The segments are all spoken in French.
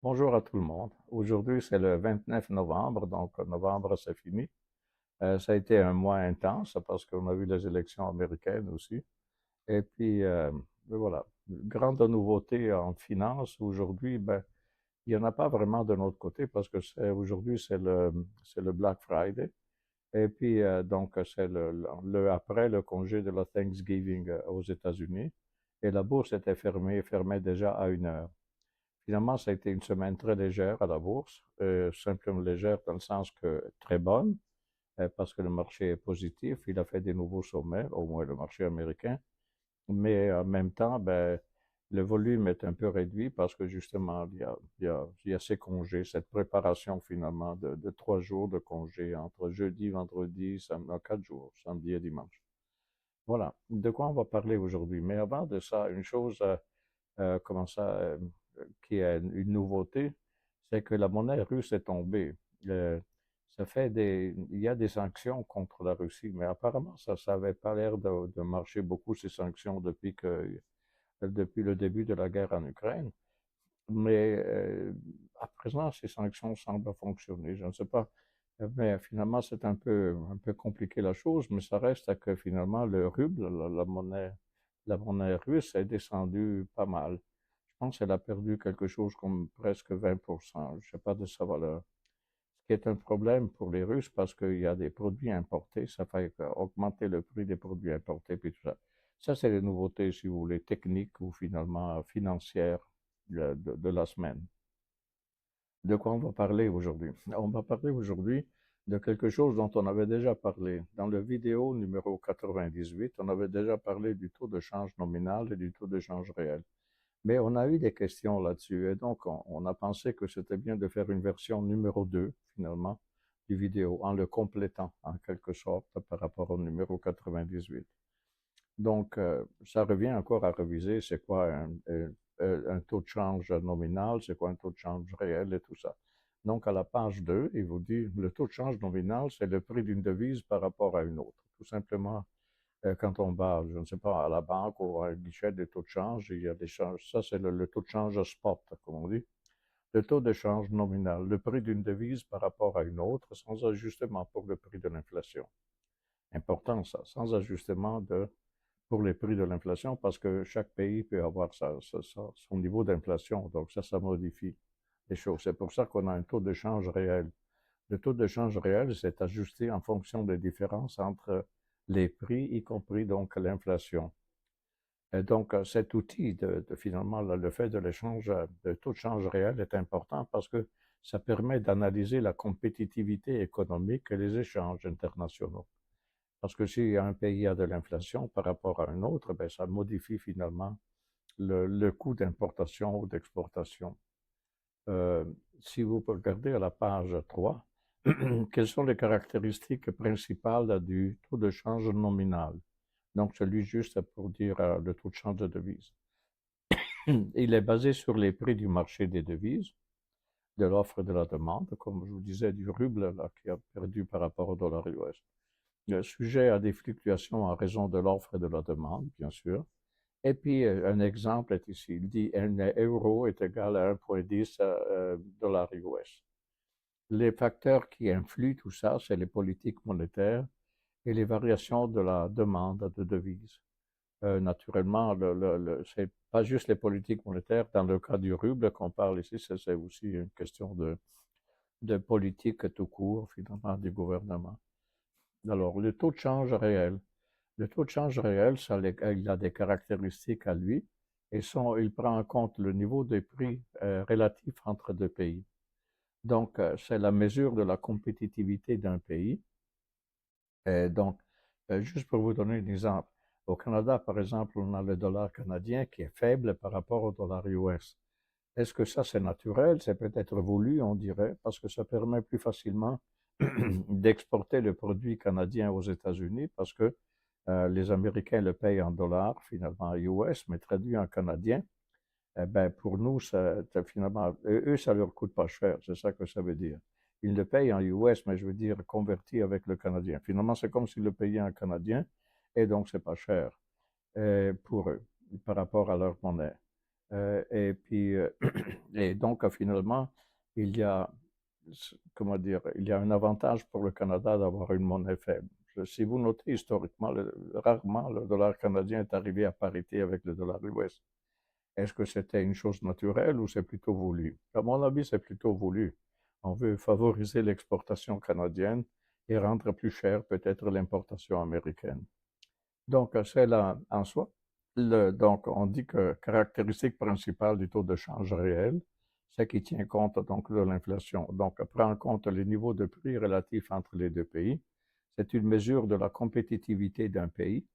Bonjour à tout le monde. Aujourd'hui, c'est le 29 novembre, donc novembre, c'est fini. Ça a été un mois intense parce qu'on a vu les élections américaines aussi. Et puis, voilà, grande nouveauté en finance aujourd'hui, ben, il n'y en a pas vraiment de notre côté parce que aujourd'hui, c'est le Black Friday. Et puis, donc, c'est après le congé de la Thanksgiving aux États-Unis. Et la bourse était fermée déjà à 1 heure. Finalement, ça a été une semaine très légère à la bourse, simplement légère dans le sens que très bonne, parce que le marché est positif, il a fait des nouveaux sommets, au moins le marché américain, mais en même temps, ben, le volume est un peu réduit parce que justement, il y a ces congés, cette préparation finalement de 3 jours de congés entre jeudi, vendredi, 4 jours, samedi et dimanche. Voilà, de quoi on va parler aujourd'hui. Mais avant de ça, une chose comment ça, qui est une nouveauté, c'est que la monnaie russe est tombée. Euh, il y a des sanctions contre la Russie, mais apparemment, ça avait pas l'air de marcher beaucoup, ces sanctions, depuis le début de la guerre en Ukraine. Mais à présent, ces sanctions semblent fonctionner. Je ne sais pas. Mais finalement, c'est un peu compliqué la chose, mais ça reste que finalement, le ruble, la monnaie russe, est descendue pas mal. Je pense qu'elle a perdu quelque chose comme presque 20%. Je ne sais pas de sa valeur. Ce qui est un problème pour les Russes parce qu'il y a des produits importés. Ça fait augmenter le prix des produits importés, puis tout ça. Ça, c'est les nouveautés, si vous voulez, techniques ou finalement financières de la semaine. De quoi on va parler aujourd'hui? On va parler aujourd'hui de quelque chose dont on avait déjà parlé. Dans le vidéo numéro 98, on avait déjà parlé du taux de change nominal et du taux de change réel. Mais on a eu des questions là-dessus et donc on a pensé que c'était bien de faire une version numéro 2, finalement, du vidéo, en le complétant en quelque sorte par rapport au numéro 98. Donc, ça revient encore à reviser, c'est quoi un taux de change nominal, c'est quoi un taux de change réel et tout ça. Donc, à la page 2, il vous dit, le taux de change nominal, c'est le prix d'une devise par rapport à une autre. Tout simplement, quand on va, je ne sais pas, à la banque ou à un guichet des taux de change, il y a des changes. Ça, c'est le taux de change spot, comme on dit. Le taux de change nominal, le prix d'une devise par rapport à une autre, sans ajustement pour le prix de l'inflation. Important, ça, sans ajustement pour les prix de l'inflation parce que chaque pays peut avoir son niveau d'inflation. Donc ça modifie les choses. C'est pour ça qu'on a un taux de change réel. Le taux de change réel, c'est ajusté en fonction des différences entre les prix, y compris donc l'inflation. Et donc cet outil finalement, le fait de l'échange, de taux de change réel est important parce que ça permet d'analyser la compétitivité économique et les échanges internationaux. Parce que si un pays a de l'inflation par rapport à un autre, ben, ça modifie finalement le coût d'importation ou d'exportation. Euh, Si vous regardez à la page 3, quelles sont les caractéristiques principales du taux de change nominal? Donc, celui juste pour dire le taux de change de devise. Il est basé sur les prix du marché des devises, de l'offre et de la demande, comme je vous disais, du ruble là, qui a perdu par rapport au dollar US. Sujet à des fluctuations en raison de l'offre et de la demande, bien sûr. Et puis, un exemple est ici. Il dit un euro est égal à 1,10 dollars US. Les facteurs qui influent tout ça, c'est les politiques monétaires et les variations de la demande de devises. Naturellement, c'est pas juste les politiques monétaires. Dans le cas du ruble qu'on parle ici, c'est aussi une question de politique tout court, finalement, du gouvernement. Alors, le taux de change réel. Le taux de change réel, il a des caractéristiques à lui et il prend en compte le niveau des prix relatifs entre deux pays. Donc, c'est la mesure de la compétitivité d'un pays. Et donc, juste pour vous donner un exemple, au Canada, par exemple, on a le dollar canadien qui est faible par rapport au dollar US. Est-ce que ça, c'est naturel? C'est peut-être voulu, on dirait, parce que ça permet plus facilement d'exporter le produit canadien aux États-Unis parce que les Américains le payent en dollars, finalement en US, mais traduit en canadien. Eh ben, pour nous, finalement, eux, ça leur coûte pas cher, c'est ça que ça veut dire. Ils le payent en US, mais je veux dire converti avec le canadien. Finalement, c'est comme s'ils le payaient en canadien, et donc c'est pas cher pour eux par rapport à leur monnaie. Et puis, et donc, finalement, il y a, comment dire, il y a un avantage pour le Canada d'avoir une monnaie faible. Si vous notez historiquement, rarement le dollar canadien est arrivé à parité avec le dollar US. Est-ce que c'était une chose naturelle ou c'est plutôt voulu? À mon avis, c'est plutôt voulu. On veut favoriser l'exportation canadienne et rendre plus cher peut-être l'importation américaine. Donc, c'est là en soi. Donc, on dit que caractéristique principale du taux de change réel, c'est qu'il tient compte donc de l'inflation. Donc, prend en compte les niveaux de prix relatifs entre les deux pays. C'est une mesure de la compétitivité d'un pays.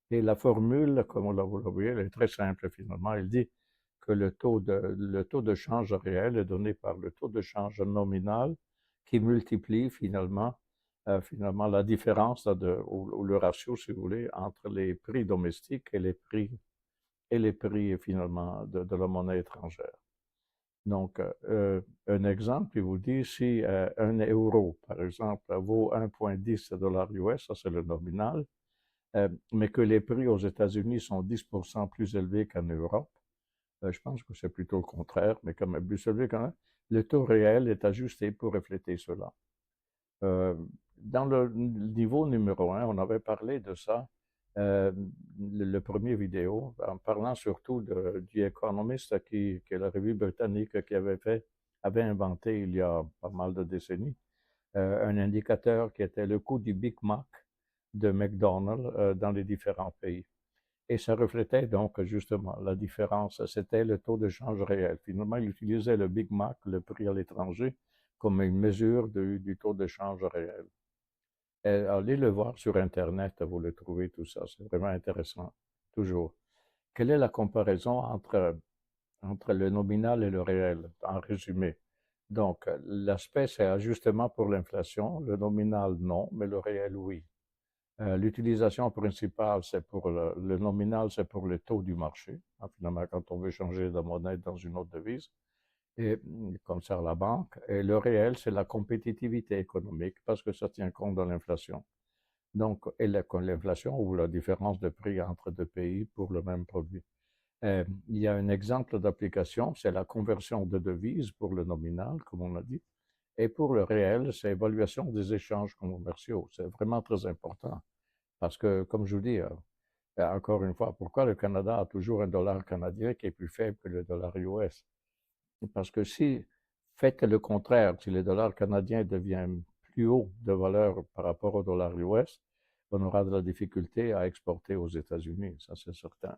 Et la formule, comme vous la voyez, elle est très simple finalement. Elle dit que le taux de change réel est donné par le taux de change nominal qui multiplie finalement la différence ou le ratio, si vous voulez, entre les prix domestiques et les prix finalement de la monnaie étrangère. Donc, un exemple, il vous dit si un euro, par exemple, vaut 1,10 $ US, ça c'est le nominal, mais que les prix aux États-Unis sont 10% plus élevés qu'en Europe, je pense que c'est plutôt le contraire, mais quand même plus élevé quand même, le taux réel est ajusté pour refléter cela. Euh, Dans le niveau numéro un, on avait parlé de ça, le premier vidéo, en parlant surtout du Economist, qui est la revue britannique avait inventé il y a pas mal de décennies, un indicateur qui était le coût du Big Mac de McDonald's dans les différents pays. Et ça reflétait donc justement la différence. C'était le taux de change réel. Finalement, il utilisait le Big Mac, le prix à l'étranger, comme une mesure du taux de change réel. Et allez le voir sur Internet, vous le trouvez tout ça. C'est vraiment intéressant, toujours. Quelle est la comparaison entre le nominal et le réel, en résumé? Donc, l'aspect, c'est ajustement pour l'inflation. Le nominal, non, mais le réel, oui. L'utilisation principale, c'est pour le nominal, c'est pour le taux du marché. Finalement, quand on veut changer de monnaie dans une autre devise, et comme ça la banque. Et le réel, c'est la compétitivité économique parce que ça tient compte de l'inflation. Donc, et l'inflation ou la différence de prix entre deux pays pour le même produit. Il y a un exemple d'application, c'est la conversion de devises pour le nominal, comme on a dit. Et pour le réel, c'est évaluation des échanges commerciaux. C'est vraiment très important. Parce que, comme je vous dis, encore une fois, pourquoi le Canada a toujours un dollar canadien qui est plus faible que le dollar US? Parce que si faites le contraire, si le dollar canadien devient plus haut de valeur par rapport au dollar US, on aura de la difficulté à exporter aux États-Unis, ça c'est certain.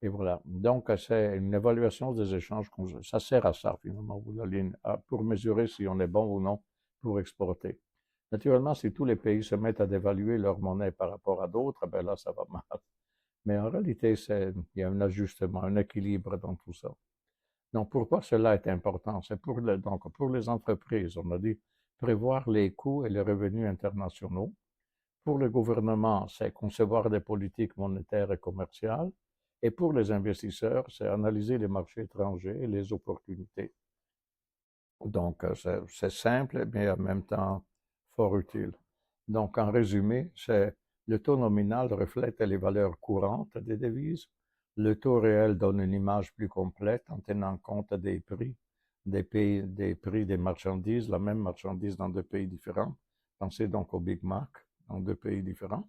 Et voilà. Donc, c'est une évaluation des échanges. Ça sert à ça, finalement, pour mesurer si on est bon ou non pour exporter. Naturellement, si tous les pays se mettent à dévaluer leur monnaie par rapport à d'autres, ben là, ça va mal. Mais en réalité, il y a un ajustement, un équilibre dans tout ça. Donc, pourquoi cela est important? C'est donc, pour les entreprises, on a dit prévoir les coûts et les revenus internationaux. Pour le gouvernement, c'est concevoir des politiques monétaires et commerciales. Et pour les investisseurs, c'est analyser les marchés étrangers et les opportunités. Donc, c'est simple, mais en même temps fort utile. Donc, en résumé, le taux nominal reflète les valeurs courantes des devises. Le taux réel donne une image plus complète en tenant compte des prix, des prix des marchandises, la même marchandise dans deux pays différents. Pensez donc au Big Mac dans deux pays différents.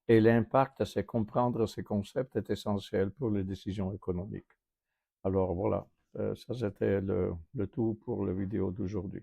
Et l'impact, c'est comprendre ces concepts est essentiel pour les décisions économiques. Alors voilà, ça c'était le tout pour la vidéo d'aujourd'hui.